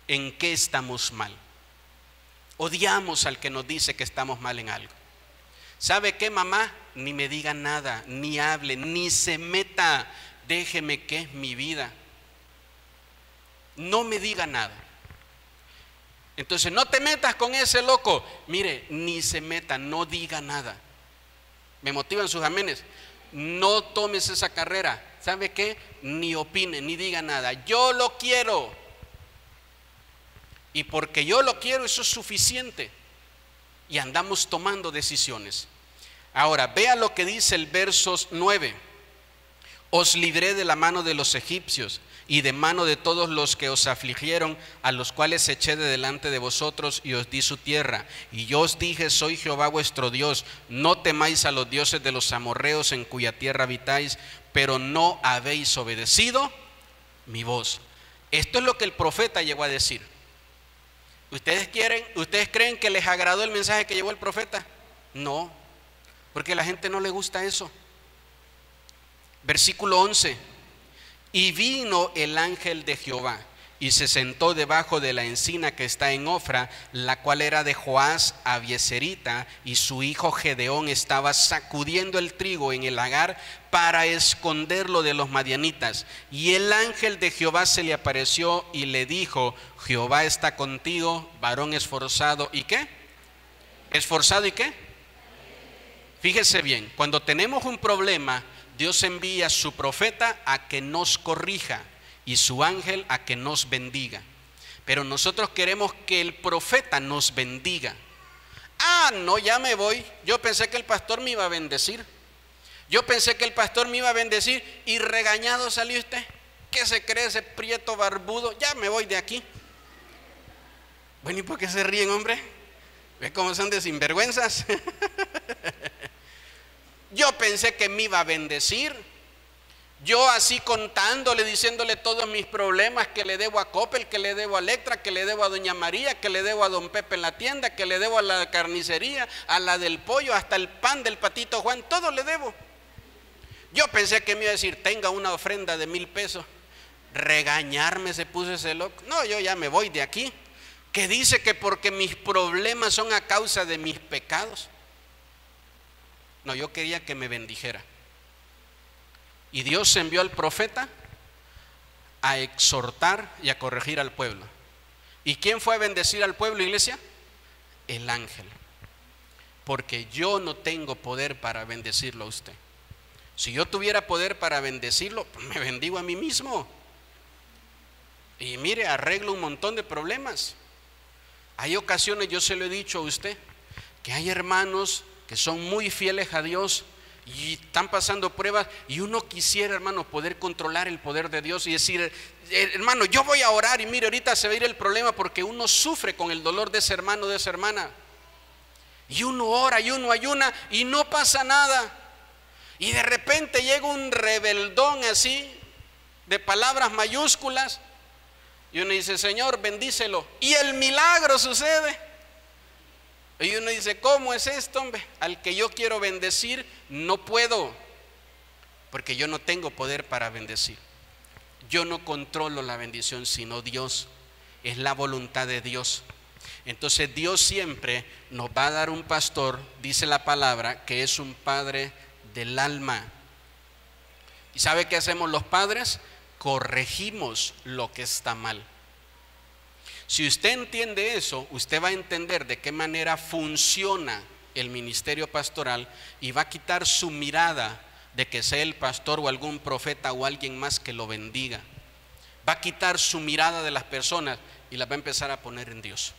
en qué estamos mal. Odiamos al que nos dice que estamos mal en algo. ¿Sabe qué, mamá? Ni me diga nada, ni hable, ni se meta. Déjeme que es mi vida. No me diga nada. Entonces no te metas con ese loco. Mire, ni se meta, no diga nada. Me motivan sus amenes. No tomes esa carrera. ¿Sabe qué? Ni opine, ni diga nada. Yo lo quiero. Y porque yo lo quiero, eso es suficiente. Y andamos tomando decisiones. Ahora, vea lo que dice el verso 9. Os libré de la mano de los egipcios y de mano de todos los que os afligieron, a los cuales eché de delante de vosotros y os di su tierra. Y yo os dije, soy Jehová vuestro Dios, no temáis a los dioses de los amorreos en cuya tierra habitáis, pero no habéis obedecido mi voz. Esto es lo que el profeta llegó a decir. ¿Ustedes creen que les agradó el mensaje que llevó el profeta? No, porque a la gente no le gusta eso. Versículo 11. Y vino el ángel de Jehová y se sentó debajo de la encina que está en Ofra, la cual era de Joás Abieserita, y su hijo Gedeón estaba sacudiendo el trigo en el lagar para esconderlo de los madianitas. Y el ángel de Jehová se le apareció y le dijo, Jehová está contigo, varón esforzado. ¿Y qué? ¿Esforzado y qué? Fíjese bien, cuando tenemos un problema, Dios envía a su profeta a que nos corrija y su ángel a que nos bendiga. Pero nosotros queremos que el profeta nos bendiga. Ah, no, ya me voy. Yo pensé que el pastor me iba a bendecir. Yo pensé que el pastor me iba a bendecir y regañado salió usted. ¿Qué se cree ese prieto barbudo? Ya me voy de aquí. Bueno, ¿y por qué se ríen, hombre? ¿Ve cómo son de sinvergüenzas? Yo pensé que me iba a bendecir. Yo así contándole, diciéndole todos mis problemas, que le debo a Coppel, que le debo a Electra, que le debo a Doña María, que le debo a Don Pepe en la tienda, que le debo a la carnicería, a la del pollo, hasta el pan del patito Juan, todo le debo. Yo pensé que me iba a decir, tenga una ofrenda de 1,000 pesos. Regañarme se puso ese loco. No, yo ya me voy de aquí. Que dice que porque mis problemas son a causa de mis pecados. No, yo quería que me bendijera. Y Dios envió al profeta a exhortar y a corregir al pueblo. ¿Y quién fue a bendecir al pueblo, iglesia? El ángel. Porque yo no tengo poder para bendecirlo a usted. Si yo tuviera poder para bendecirlo, pues me bendigo a mí mismo. Y mire, arreglo un montón de problemas. Hay ocasiones, yo se lo he dicho a usted, que hay hermanos que son muy fieles a Dios y están pasando pruebas, y uno quisiera, hermano, poder controlar el poder de Dios y decir, hermano, yo voy a orar y mire, ahorita se va a ir el problema, porque uno sufre con el dolor de ese hermano, de esa hermana, y uno ora y uno ayuna y no pasa nada, y de repente llega un rebeldón así, de palabras mayúsculas, y uno dice, Señor, bendícelo, y el milagro sucede. Y uno dice, ¿cómo es esto, hombre? Al que yo quiero bendecir, no puedo, porque yo no tengo poder para bendecir. Yo no controlo la bendición, sino Dios. Es la voluntad de Dios. Entonces Dios siempre nos va a dar un pastor, dice la palabra, que es un padre del alma. ¿Y sabe qué hacemos los padres? Corregimos lo que está mal. Si usted entiende eso, usted va a entender de qué manera funciona el ministerio pastoral y va a quitar su mirada de que sea el pastor o algún profeta o alguien más que lo bendiga. Va a quitar su mirada de las personas y la va a empezar a poner en Dios.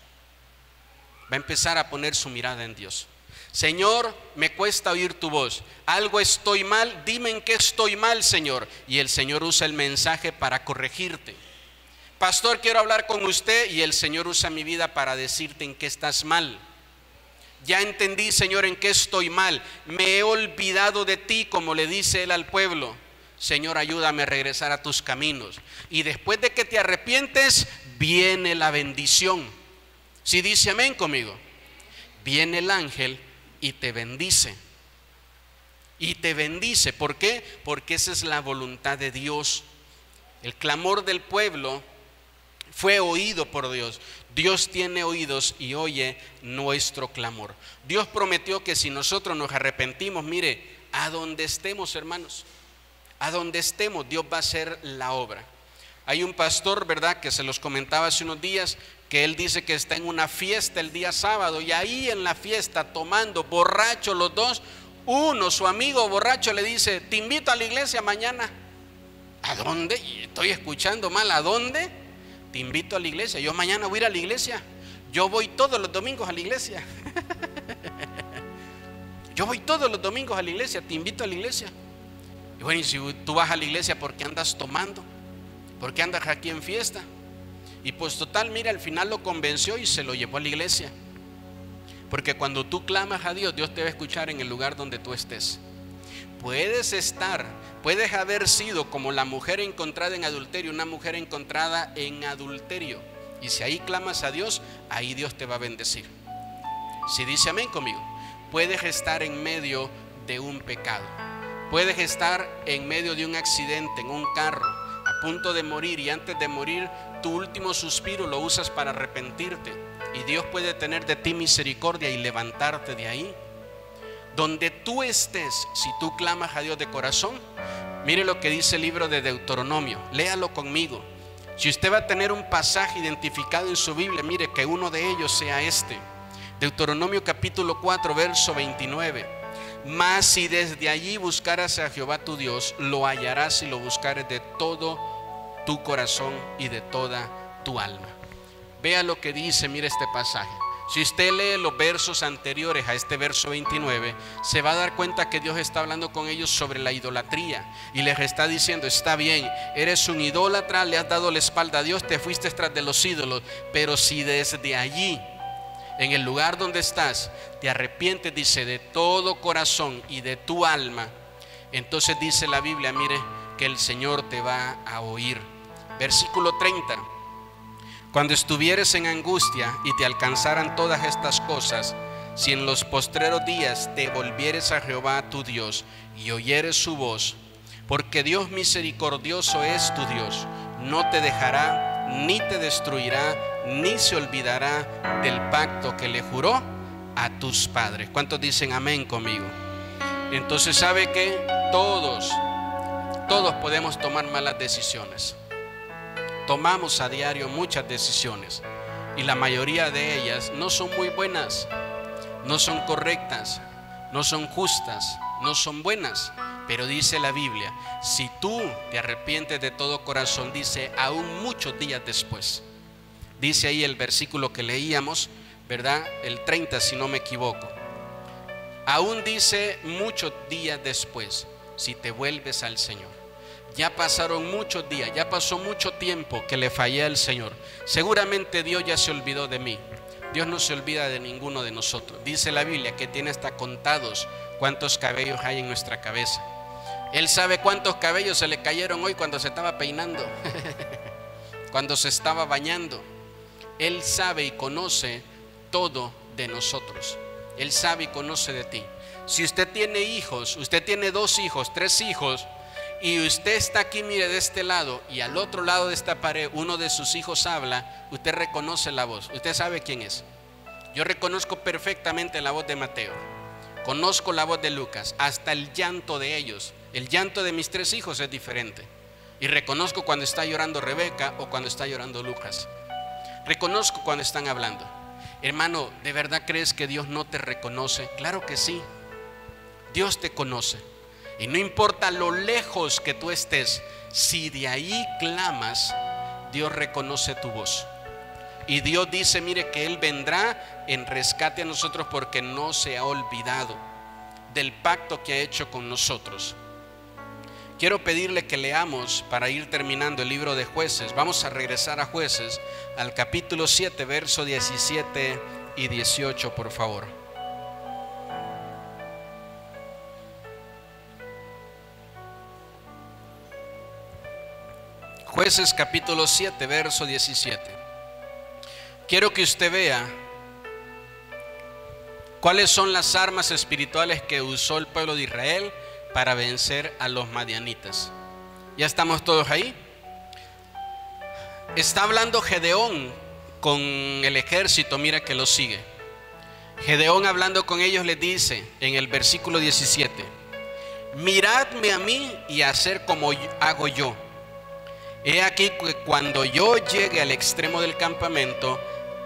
Va a empezar a poner su mirada en Dios. Señor, me cuesta oír tu voz. Algo estoy mal, dime en qué estoy mal, Señor. Y el Señor usa el mensaje para corregirte. Pastor, quiero hablar con usted, y el Señor usa mi vida para decirte en qué estás mal. Ya entendí, Señor, en qué estoy mal. Me he olvidado de ti, como le dice él al pueblo. Señor, ayúdame a regresar a tus caminos. Y después de que te arrepientes, viene la bendición. Si dice amén conmigo, viene el ángel y te bendice. Y te bendice. ¿Por qué? Porque esa es la voluntad de Dios. El clamor del pueblo fue oído por Dios. Dios tiene oídos y oye nuestro clamor. Dios prometió que si nosotros nos arrepentimos, mire, a donde estemos, hermanos, a donde estemos, Dios va a hacer la obra. Hay un pastor, ¿verdad?, que se los comentaba hace unos días, que él dice que está en una fiesta el día sábado, y ahí en la fiesta, tomando, borrachos los dos, uno, su amigo borracho, le dice, te invito a la iglesia mañana. ¿A dónde? Estoy escuchando mal, ¿a dónde? Te invito a la iglesia. Yo mañana voy a ir a la iglesia. Yo voy todos los domingos a la iglesia. Yo voy todos los domingos a la iglesia. Te invito a la iglesia. Y bueno, y si tú vas a la iglesia, ¿por qué andas tomando? ¿Por qué andas aquí en fiesta? Y pues total, mira, al final lo convenció y se lo llevó a la iglesia. Porque cuando tú clamas a Dios, Dios te va a escuchar en el lugar donde tú estés. Puedes haber sido como la mujer encontrada en adulterio, una mujer encontrada en adulterio. Y si ahí clamas a Dios, ahí Dios te va a bendecir. Si dice amén conmigo, puedes estar en medio de un pecado. Puedes estar en medio de un accidente, en un carro, a punto de morir, y antes de morir, tu último suspiro lo usas para arrepentirte. Y Dios puede tener de ti misericordia y levantarte de ahí. Donde tú estés, si tú clamas a Dios de corazón, mire lo que dice el libro de Deuteronomio, léalo conmigo. Si usted va a tener un pasaje identificado en su Biblia, mire que uno de ellos sea este. Deuteronomio capítulo 4, verso 29. Mas si desde allí buscaras a Jehová tu Dios, lo hallarás si lo buscares de todo tu corazón y de toda tu alma. Vea lo que dice, mire este pasaje. Si usted lee los versos anteriores a este verso 29, se va a dar cuenta que Dios está hablando con ellos sobre la idolatría y les está diciendo, está bien, eres un idólatra, le has dado la espalda a Dios, te fuiste tras de los ídolos, pero si desde allí, en el lugar donde estás, te arrepientes, dice, de todo corazón y de tu alma, entonces dice la Biblia, mire, que el Señor te va a oír. Versículo 30. Cuando estuvieres en angustia y te alcanzaran todas estas cosas, si en los postreros días te volvieres a Jehová tu Dios y oyeres su voz, porque Dios misericordioso es tu Dios, no te dejará, ni te destruirá, ni se olvidará del pacto que le juró a tus padres. ¿Cuántos dicen amén conmigo? Entonces, ¿sabe qué? Todos podemos tomar malas decisiones. Tomamos a diario muchas decisiones y la mayoría de ellas no son muy buenas, no son correctas, no son justas, no son buenas. Pero dice la Biblia, si tú te arrepientes de todo corazón, dice, aún muchos días después. Dice ahí el versículo que leíamos, ¿verdad? El 30 si no me equivoco. Aún dice muchos días después, si te vuelves al Señor. Ya pasaron muchos días, ya pasó mucho tiempo que le fallé al Señor. Seguramente Dios ya se olvidó de mí. Dios no se olvida de ninguno de nosotros. Dice la Biblia que tiene hasta contados cuántos cabellos hay en nuestra cabeza. Él sabe cuántos cabellos se le cayeron hoy cuando se estaba peinando, cuando se estaba bañando. Él sabe y conoce todo de nosotros. Él sabe y conoce de ti. Si usted tiene hijos, usted tiene 2 hijos, 3 hijos, y usted está aquí, mire, de este lado, y al otro lado de esta pared uno de sus hijos habla, usted reconoce la voz, usted sabe quién es. Yo reconozco perfectamente la voz de Mateo, conozco la voz de Lucas, hasta el llanto de ellos. El llanto de mis 3 hijos es diferente, y reconozco cuando está llorando Rebeca o cuando está llorando Lucas. Reconozco cuando están hablando. Hermano, ¿de verdad crees que Dios no te reconoce? Claro que sí, Dios te conoce. Y no importa lo lejos que tú estés, si de ahí clamas, Dios reconoce tu voz. Y Dios dice, mire, que Él vendrá en rescate a nosotros porque no se ha olvidado del pacto que ha hecho con nosotros. Quiero pedirle que leamos, para ir terminando, el libro de Jueces. Vamos a regresar a Jueces, al capítulo 7, verso 17 y 18, por favor. Jueces capítulo 7, verso 17. Quiero que usted vea cuáles son las armas espirituales que usó el pueblo de Israel para vencer a los madianitas. ¿Ya estamos todos ahí? Está hablando Gedeón con el ejército, mira que lo sigue. Gedeón hablando con ellos les dice en el versículo 17: miradme a mí y hacer como hago yo. He aquí que cuando yo llegue al extremo del campamento,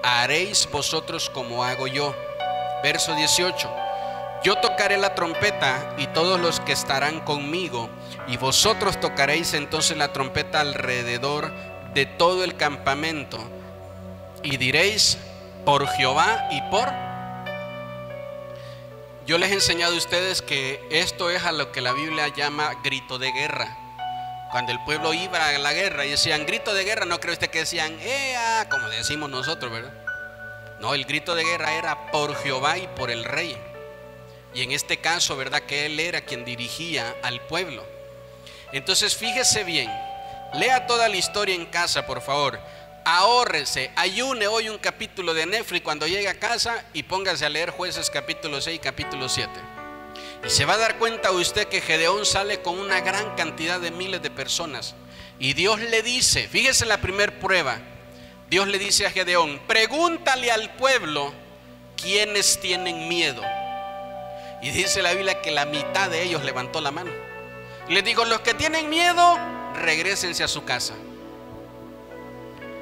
haréis vosotros como hago yo. Verso 18: yo tocaré la trompeta y todos los que estarán conmigo, y vosotros tocaréis entonces la trompeta alrededor de todo el campamento, y diréis: por Jehová y por... Yo les he enseñado a ustedes que esto es a lo que la Biblia llama grito de guerra. Cuando el pueblo iba a la guerra y decían grito de guerra, no cree usted que decían ¡ea!, como decimos nosotros, ¿verdad? No, el grito de guerra era por Jehová y por el rey. Y en este caso, ¿verdad?, que él era quien dirigía al pueblo. Entonces fíjese bien, lea toda la historia en casa, por favor. Ahórrese, ayune hoy un capítulo de Netflix cuando llegue a casa y póngase a leer Jueces capítulo 6, capítulo 7. Y se va a dar cuenta usted que Gedeón sale con una gran cantidad de miles de personas. Y Dios le dice, fíjese la primer prueba, Dios le dice a Gedeón: pregúntale al pueblo quiénes tienen miedo. Y dice la Biblia que la mitad de ellos levantó la mano. Y les digo: los que tienen miedo, regrésense a su casa.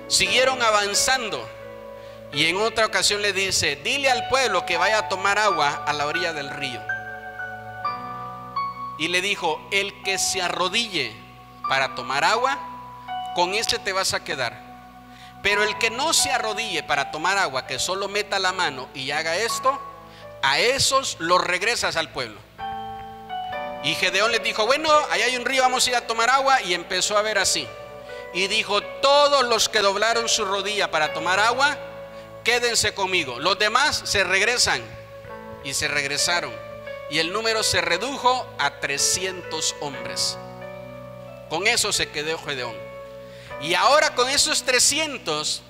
Siguieron avanzando. Y en otra ocasión le dice: dile al pueblo que vaya a tomar agua a la orilla del río. Y le dijo: el que se arrodille para tomar agua, con ese te vas a quedar. Pero el que no se arrodille para tomar agua, que solo meta la mano y haga esto, a esos los regresas al pueblo. Y Gedeón les dijo: bueno, allá hay un río, vamos a ir a tomar agua. Y empezó a ver así. Y dijo: todos los que doblaron su rodilla para tomar agua, quédense conmigo. Los demás se regresan. Y se regresaron. Y el número se redujo a 300 hombres. Con eso se quedó Gedeón. Y ahora con esos 300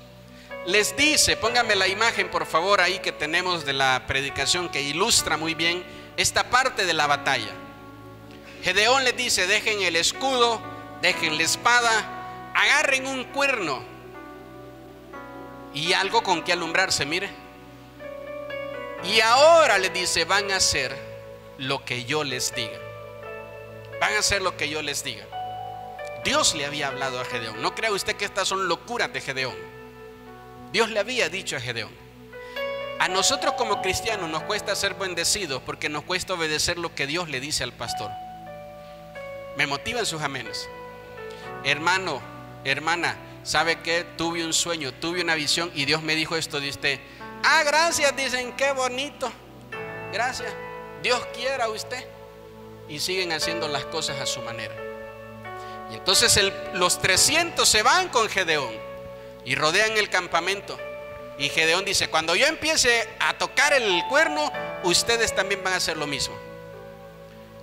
les dice, póngame la imagen por favor ahí que tenemos de la predicación, que ilustra muy bien esta parte de la batalla. Gedeón les dice: dejen el escudo, dejen la espada, agarren un cuerno y algo con que alumbrarse, mire. Y ahora les dice: van a hacer lo que yo les diga. Van a hacer lo que yo les diga. Dios le había hablado a Gedeón. No crea usted que estas son locuras de Gedeón. Dios le había dicho a Gedeón. A nosotros como cristianos nos cuesta ser bendecidos porque nos cuesta obedecer lo que Dios le dice al pastor. Me motivan sus amenes. Hermano, hermana, ¿sabe qué? Tuve un sueño, tuve una visión y Dios me dijo esto de usted. Ah, gracias, dicen, qué bonito. Gracias, Dios quiera a usted. Y siguen haciendo las cosas a su manera. Y entonces los 300 se van con Gedeón y rodean el campamento. Y Gedeón dice, cuando yo empiece a tocar el cuerno, ustedes también van a hacer lo mismo.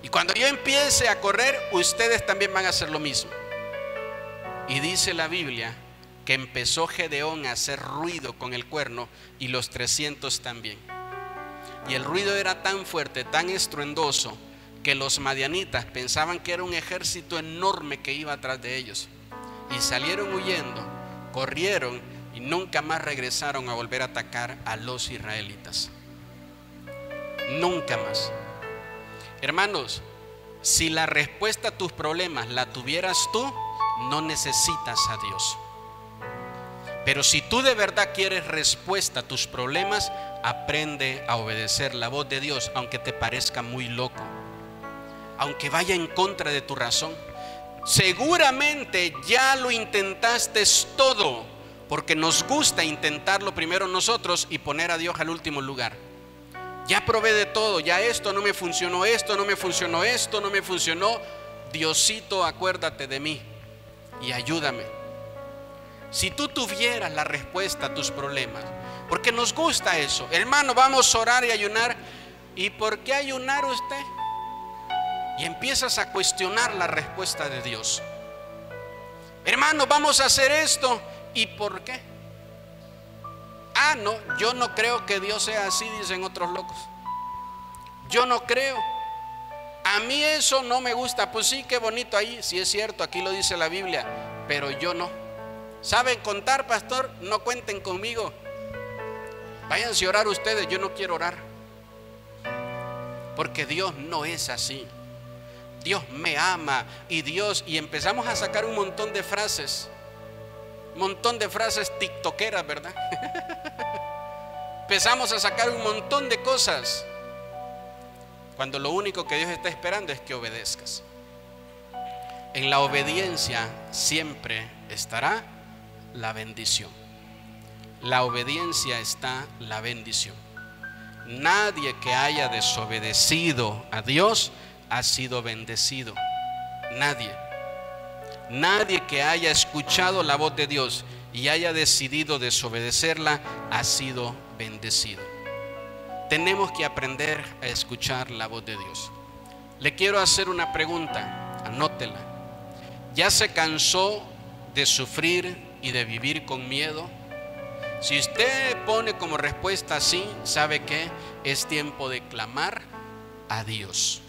Y cuando yo empiece a correr, ustedes también van a hacer lo mismo. Y dice la Biblia que empezó Gedeón a hacer ruido con el cuerno y los 300 también. Y el ruido era tan fuerte, tan estruendoso, que los madianitas pensaban que era un ejército enorme que iba atrás de ellos. Y salieron huyendo, corrieron y nunca más regresaron a volver a atacar a los israelitas. Nunca más. Hermanos, si la respuesta a tus problemas la tuvieras tú, no necesitas a Dios. Pero si tú de verdad quieres respuesta a tus problemas, aprende a obedecer la voz de Dios, aunque te parezca muy loco, aunque vaya en contra de tu razón. Seguramente ya lo intentaste todo, porque nos gusta intentarlo primero nosotros y poner a Dios al último lugar. Ya probé de todo, ya esto no me funcionó, esto no me funcionó, esto no me funcionó. Diosito, acuérdate de mí y ayúdame. Si tú tuvieras la respuesta a tus problemas, porque nos gusta eso, hermano, vamos a orar y ayunar. ¿Y por qué ayunar usted? Y empiezas a cuestionar la respuesta de Dios. Hermano, vamos a hacer esto. ¿Y por qué? Ah, no, yo no creo que Dios sea así, dicen otros locos. Yo no creo. A mí eso no me gusta. Pues sí, qué bonito ahí, sí es cierto, aquí lo dice la Biblia, pero yo no. ¿Saben contar, pastor? No cuenten conmigo. Váyanse a orar ustedes, yo no quiero orar. Porque Dios no es así. Dios me ama y empezamos a sacar un montón de frases. Un montón de frases tiktokeras, ¿verdad? Empezamos a sacar un montón de cosas, cuando lo único que Dios está esperando es que obedezcas. En la obediencia siempre estará la bendición. La obediencia está la bendición. Nadie que haya desobedecido a Dios ha sido bendecido. Nadie. Nadie que haya escuchado la voz de Dios y haya decidido desobedecerla ha sido bendecido. Tenemos que aprender a escuchar la voz de Dios. Le quiero hacer una pregunta, anótela. ¿Ya se cansó de sufrir y de vivir con miedo? Si usted pone como respuesta sí, ¿sabe qué? Es tiempo de clamar a Dios.